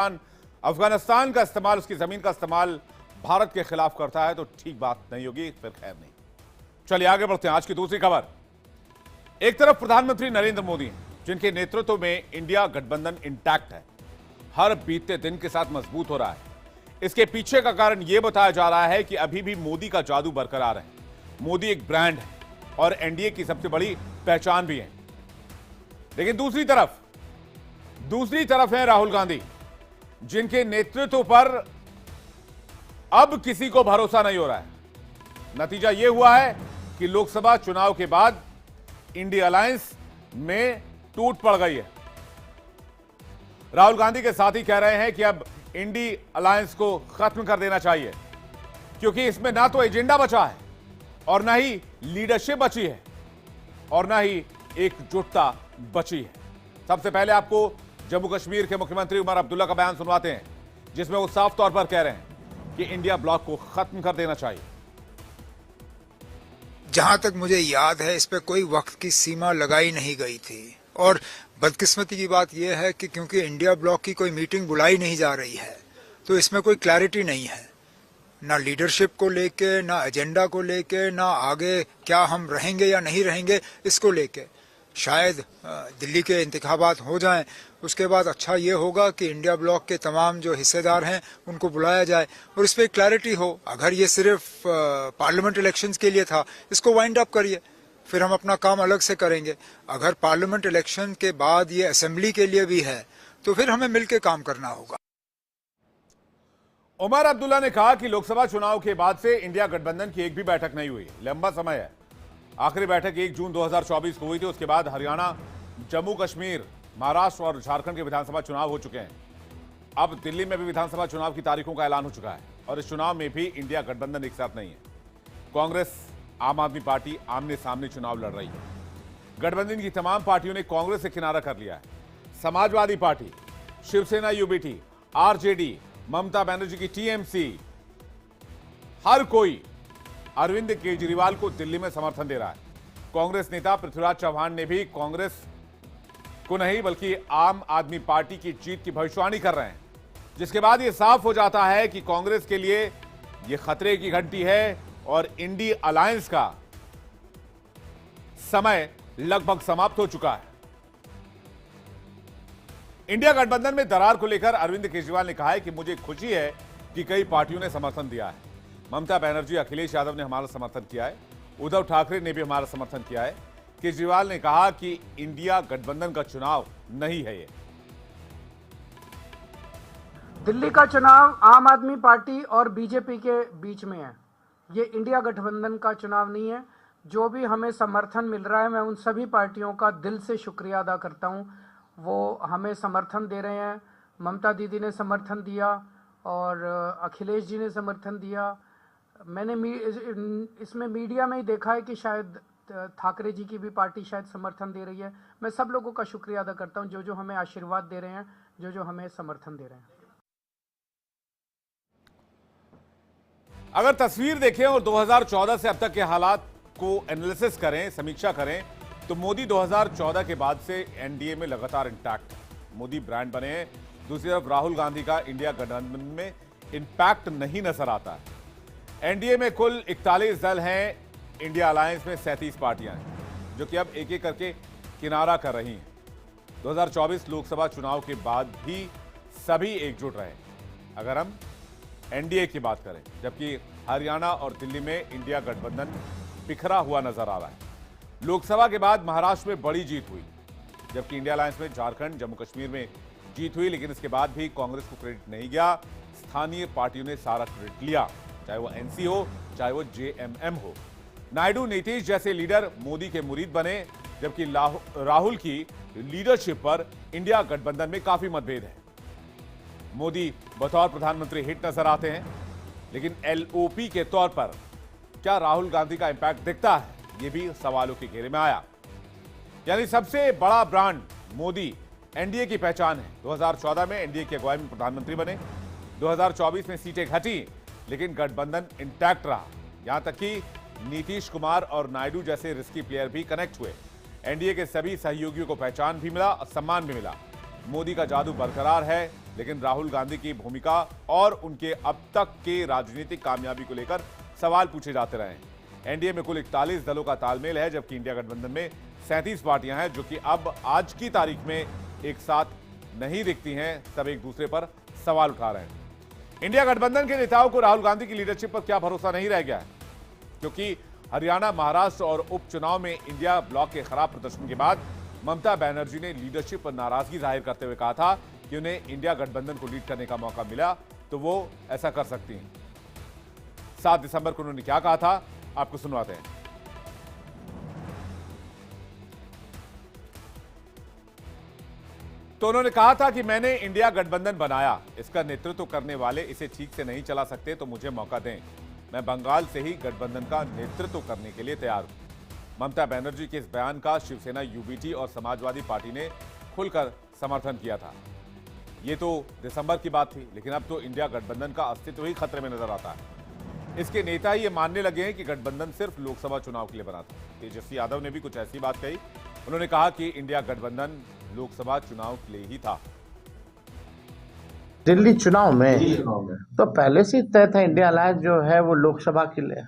अफगानिस्तान का इस्तेमाल, उसकी जमीन का इस्तेमाल भारत के खिलाफ करता है तो ठीक बात नहीं होगी, फिर खैर नहीं। चलिए आगे बढ़ते हैं। आज की दूसरी खबर। एक तरफ प्रधानमंत्री नरेंद्र मोदी हैं, जिनके नेतृत्व में इंडिया गठबंधन इंटैक्ट है, हर बीतते दिन के साथ मजबूत हो रहा है। इसके पीछे का कारण यह बताया जा रहा है कि अभी भी मोदी का जादू बरकरार है। मोदी एक ब्रांड है और एनडीए की सबसे बड़ी पहचान भी है। लेकिन दूसरी तरफ है राहुल गांधी, जिनके नेतृत्व पर अब किसी को भरोसा नहीं हो रहा है। नतीजा यह हुआ है कि लोकसभा चुनाव के बाद इंडिया अलायंस में टूट पड़ गई है। राहुल गांधी के साथी कह रहे हैं कि अब इंडी अलायंस को खत्म कर देना चाहिए, क्योंकि इसमें ना तो एजेंडा बचा है और ना ही लीडरशिप बची है और ना ही एकजुटता बची है। सबसे पहले आपको जम्मू कश्मीर के मुख्यमंत्री उमर अब्दुल्ला का बयान सुनवाते हैं, जिसमें वो साफ तौर पर कह रहे हैं कि इंडिया ब्लॉक को खत्म कर देना चाहिए। जहां तक मुझे याद है, इस पे कोई वक्त की सीमा लगाई नहीं गई थी और बदकिस्मती की बात यह है कि क्योंकि इंडिया ब्लॉक की कोई मीटिंग बुलाई नहीं जा रही है, तो इसमें कोई क्लैरिटी नहीं है, ना लीडरशिप को लेके, ना एजेंडा को लेके, ना आगे क्या हम रहेंगे या नहीं रहेंगे इसको लेके। शायद दिल्ली के इंतखाबात हो जाएं, उसके बाद अच्छा ये होगा कि इंडिया ब्लॉक के तमाम जो हिस्सेदार हैं उनको बुलाया जाए और इस पर क्लैरिटी हो। अगर ये सिर्फ पार्लियामेंट इलेक्शंस के लिए था, इसको वाइंड अप करिए, फिर हम अपना काम अलग से करेंगे। अगर पार्लियामेंट इलेक्शन के बाद ये असेंबली के लिए भी है, तो फिर हमें मिलकर काम करना होगा। उमर अब्दुल्ला ने कहा कि लोकसभा चुनाव के बाद से इंडिया गठबंधन की एक भी बैठक नहीं हुई, लंबा समय है। आखिरी बैठक 1 जून 2024 को हुई थी। उसके बाद हरियाणा, जम्मू कश्मीर, महाराष्ट्र और झारखंड के विधानसभा चुनाव हो चुके हैं। अब दिल्ली में भी विधानसभा चुनाव की तारीखों का ऐलान हो चुका है और इस चुनाव में भी इंडिया गठबंधन एक साथ नहीं है। कांग्रेस, आम आदमी पार्टी आमने सामने चुनाव लड़ रही है। गठबंधन की तमाम पार्टियों ने कांग्रेस से किनारा कर लिया है। Samajwadi party, Shiv Sena UBT, RJD, Mamata Banerjee की टीएमसी, हर कोई अरविंद केजरीवाल को दिल्ली में समर्थन दे रहा है। कांग्रेस नेता पृथ्वीराज चव्हाण ने भी कांग्रेस को नहीं बल्कि आम आदमी पार्टी की जीत की भविष्यवाणी कर रहे हैं, जिसके बाद यह साफ हो जाता है कि कांग्रेस के लिए यह खतरे की घंटी है और इंडी अलायंस का समय लगभग समाप्त हो चुका है। इंडिया गठबंधन में दरार को लेकर अरविंद केजरीवाल ने कहा है कि मुझे खुशी है कि कई पार्टियों ने समर्थन दिया है। ममता बनर्जी, अखिलेश यादव ने हमारा समर्थन किया है, उद्धव ठाकरे ने भी हमारा समर्थन किया है। केजरीवाल ने कहा कि इंडिया गठबंधन का चुनाव नहीं है। ये दिल्ली का चुनाव आम आदमी पार्टी और बीजेपी के बीच में है, ये इंडिया गठबंधन का चुनाव नहीं है। जो भी हमें समर्थन मिल रहा है, मैं उन सभी पार्टियों का दिल से शुक्रिया अदा करता हूं। वो हमें समर्थन दे रहे हैं। ममता दीदी ने समर्थन दिया और अखिलेश जी ने समर्थन दिया। मैंने इसमें मीडिया में ही देखा है कि शायद ठाकरे जी की भी पार्टी शायद समर्थन दे रही है। मैं सब लोगों का शुक्रिया अदा करता हूं, जो जो हमें आशीर्वाद दे रहे हैं, जो जो हमें समर्थन दे रहे हैं। अगर तस्वीर देखें और 2014 से अब तक के हालात को एनालिसिस करें, समीक्षा करें, तो मोदी 2014 के बाद से एनडीए में लगातार इंटैक्ट है। मोदी ब्रांड बने हैं। दूसरी तरफ राहुल गांधी का इंडिया गठबंधन में इंपैक्ट नहीं नजर आता है। एनडीए में कुल 41 दल हैं, इंडिया अलायंस में 37 पार्टियां हैं, जो कि अब एक एक करके किनारा कर रही हैं। 2024 लोकसभा चुनाव के बाद भी सभी एकजुट रहे अगर हम एनडीए की बात करें, जबकि हरियाणा और दिल्ली में इंडिया गठबंधन बिखरा हुआ नजर आ रहा है। लोकसभा के बाद महाराष्ट्र में बड़ी जीत हुई, जबकि इंडिया अलायंस में झारखंड, जम्मू कश्मीर में जीत हुई, लेकिन इसके बाद भी कांग्रेस को क्रेडिट नहीं गया। स्थानीय पार्टियों ने सारा क्रेडिट लिया, चाहे वो एनसी हो, चाहे वो जेएमएम हो। नायडू, नीतीश जैसे लीडर मोदी के मुरीद बने, जबकि राहुल की लीडरशिप पर इंडिया गठबंधन में काफी मतभेद है। मोदी बतौर प्रधानमंत्री हिट नजर आते हैं, लेकिन एलओपी के तौर पर क्या राहुल गांधी का इंपैक्ट दिखता है, यह भी सवालों के घेरे में आया। यानी सबसे बड़ा ब्रांड मोदी एनडीए की पहचान है। 2014 में एनडीए की अगुवाई में प्रधानमंत्री बने, 2024 में सीटें घटी, लेकिन गठबंधन इंटैक्ट रहा। यहां तक कि नीतीश कुमार और नायडू जैसे रिस्की प्लेयर भी कनेक्ट हुए। एनडीए के सभी सहयोगियों को पहचान भी मिला और सम्मान भी मिला। मोदी का जादू बरकरार है, लेकिन राहुल गांधी की भूमिका और उनके अब तक के राजनीतिक कामयाबी को लेकर सवाल पूछे जाते रहे हैं। एनडीए में कुल 41 दलों का तालमेल है, जबकि इंडिया गठबंधन में 37 पार्टियां हैं, जो कि अब आज की तारीख में एक साथ नहीं दिखती हैं। सब एक दूसरे पर सवाल उठा रहे हैं। इंडिया गठबंधन के नेताओं को राहुल गांधी की लीडरशिप पर क्या भरोसा नहीं रह गया है, क्योंकि हरियाणा, महाराष्ट्र और उपचुनाव में इंडिया ब्लॉक के खराब प्रदर्शन के बाद ममता बनर्जी ने लीडरशिप पर नाराजगी जाहिर करते हुए कहा था कि उन्हें इंडिया गठबंधन को लीड करने का मौका मिला तो वो ऐसा कर सकती हैं। 7 दिसंबर को उन्होंने क्या कहा था, आपको सुनवाते हैं। तो उन्होंने कहा था कि मैंने इंडिया गठबंधन बनाया, इसका नेतृत्व करने वाले इसे ठीक से नहीं चला सकते तो मुझे मौका दें। मैं बंगाल से ही गठबंधन का नेतृत्व करने के लिए तैयार हूं। ममता बनर्जी के इस बयान का शिवसेना, यूबीटी और समाजवादी पार्टी ने खुलकर समर्थन किया था। ये तो दिसंबर की बात थी, लेकिन अब तो इंडिया गठबंधन का अस्तित्व ही खतरे में नजर आता है। इसके नेता ये मानने लगे हैं कि गठबंधन सिर्फ लोकसभा चुनाव के लिए बना था। तेजस्वी यादव ने भी कुछ ऐसी बात कही। उन्होंने कहा कि इंडिया गठबंधन लोकसभा चुनाव के लिए ही था। दिल्ली चुनाव में तो पहले से ही तय था इंडिया अलायंस जो है वो लोकसभा के लिए।